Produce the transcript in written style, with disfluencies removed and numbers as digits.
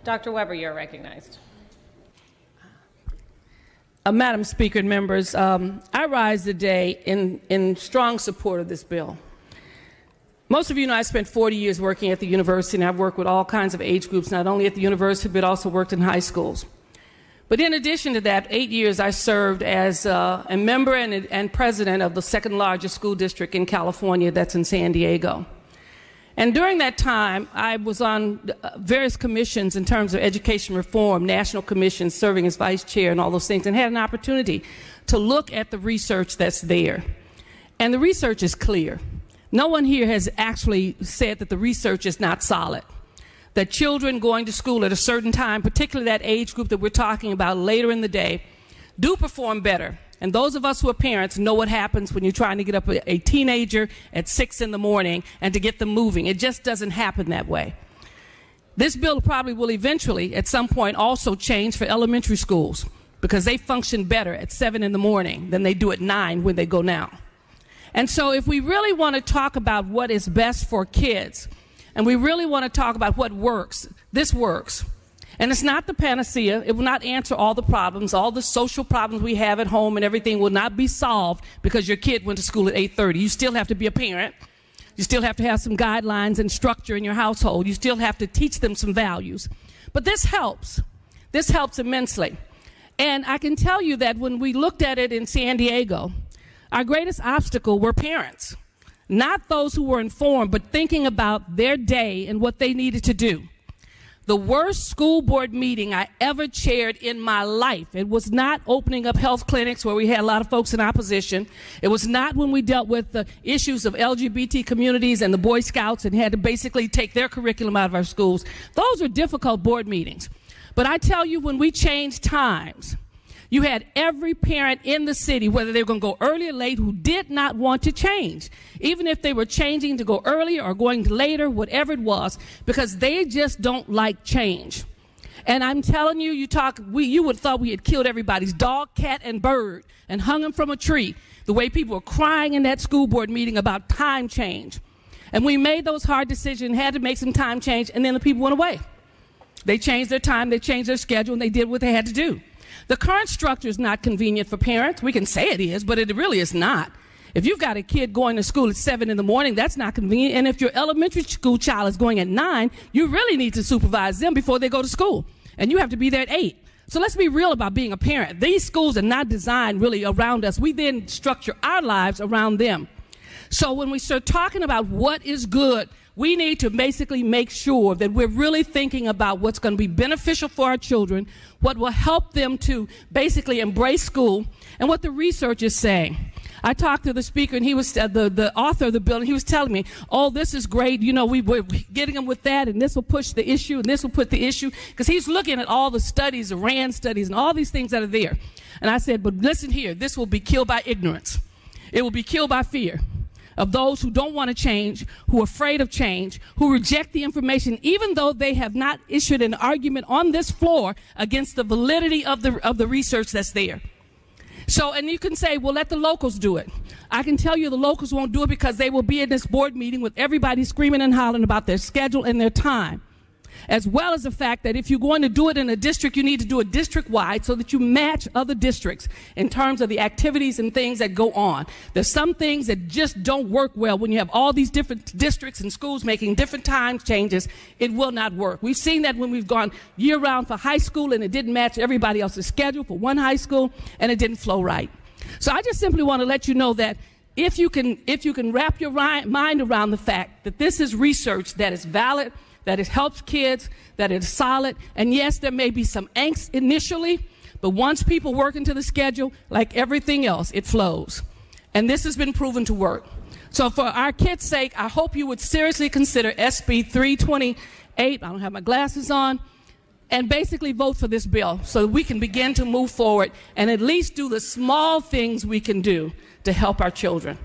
Dr. Weber, you're recognized. Madam Speaker and members, I rise today in strong support of this bill. Most of you know I spent 40 years working at the university, and I've worked with all kinds of age groups, not only at the university, but also worked in high schools. But in addition to that, 8 years I served as a member and president of the second largest school district in California, that's in San Diego. And during that time, I was on various commissions in terms of education reform, national commissions, serving as vice chair and all those things, and had an opportunity to look at the research that's there. And the research is clear. No one here has actually said that the research is not solid, that children going to school at a certain time, particularly that age group that we're talking about later in the day, do perform better. And those of us who are parents know what happens when you're trying to get up a teenager at 6 in the morning and to get them moving. It just doesn't happen that way. This bill probably will eventually, at some point, also change for elementary schools because they function better at 7 in the morning than they do at 9 when they go now. And so if we really want to talk about what is best for kids, and we really want to talk about what works, this works. And it's not the panacea. It will not answer all the problems. All the social problems we have at home and everything will not be solved because your kid went to school at 8:30. You still have to be a parent. You still have to have some guidelines and structure in your household. You still have to teach them some values. But this helps. This helps immensely. And I can tell you that when we looked at it in San Diego, our greatest obstacle were parents. Not those who were informed, but thinking about their day and what they needed to do. The worst school board meeting I ever chaired in my life. It was not opening up health clinics where we had a lot of folks in opposition. It was not when we dealt with the issues of LGBT communities and the Boy Scouts and had to basically take their curriculum out of our schools. Those are difficult board meetings. But I tell you, when we changed times, you had every parent in the city, whether they were going to go early or late, who did not want to change, even if they were changing to go earlier or going later, whatever it was, because they just don't like change. And I'm telling you, you would have thought we had killed everybody's dog, cat, and bird and hung them from a tree, the way people were crying in that school board meeting about time change. And we made those hard decisions, had to make some time change, and then the people went away. They changed their time, they changed their schedule, and they did what they had to do. The current structure is not convenient for parents. We can say it is, but it really is not. If you've got a kid going to school at 7 in the morning, that's not convenient. And if your elementary school child is going at 9, you really need to supervise them before they go to school. And you have to be there at 8. So let's be real about being a parent. These schools are not designed really around us. We then structure our lives around them. So when we start talking about what is good, we need to basically make sure that we're really thinking about what's going to be beneficial for our children, what will help them to basically embrace school, and what the research is saying. I talked to the speaker, and he was the author of the bill, and he was telling me, oh, this is great. You know, we're getting them with that, and this will push the issue, and this will put the issue, because he's looking at all the studies, the RAND studies, and all these things that are there. And I said, but listen here, this will be killed by ignorance. It will be killed by fear of those who don't want to change, who are afraid of change, who reject the information, even though they have not issued an argument on this floor against the validity of the research that's there. So, and you can say, well, let the locals do it. I can tell you the locals won't do it because they will be in this board meeting with everybody screaming and hollering about their schedule and their time, as well as the fact that if you're going to do it in a district, you need to do it district-wide so that you match other districts in terms of the activities and things that go on. There's some things that just don't work well when you have all these different districts and schools making different time changes. It will not work. We've seen that when we've gone year-round for high school and it didn't match everybody else's schedule for one high school and it didn't flow right. So I just simply want to let you know that if you can wrap your mind around the fact that this is research that is valid, that it helps kids, that it's solid, and yes, there may be some angst initially, but once people work into the schedule, like everything else, it flows. And this has been proven to work. So for our kids' sake, I hope you would seriously consider SB328, I don't have my glasses on, and basically vote for this bill so that we can begin to move forward and at least do the small things we can do to help our children.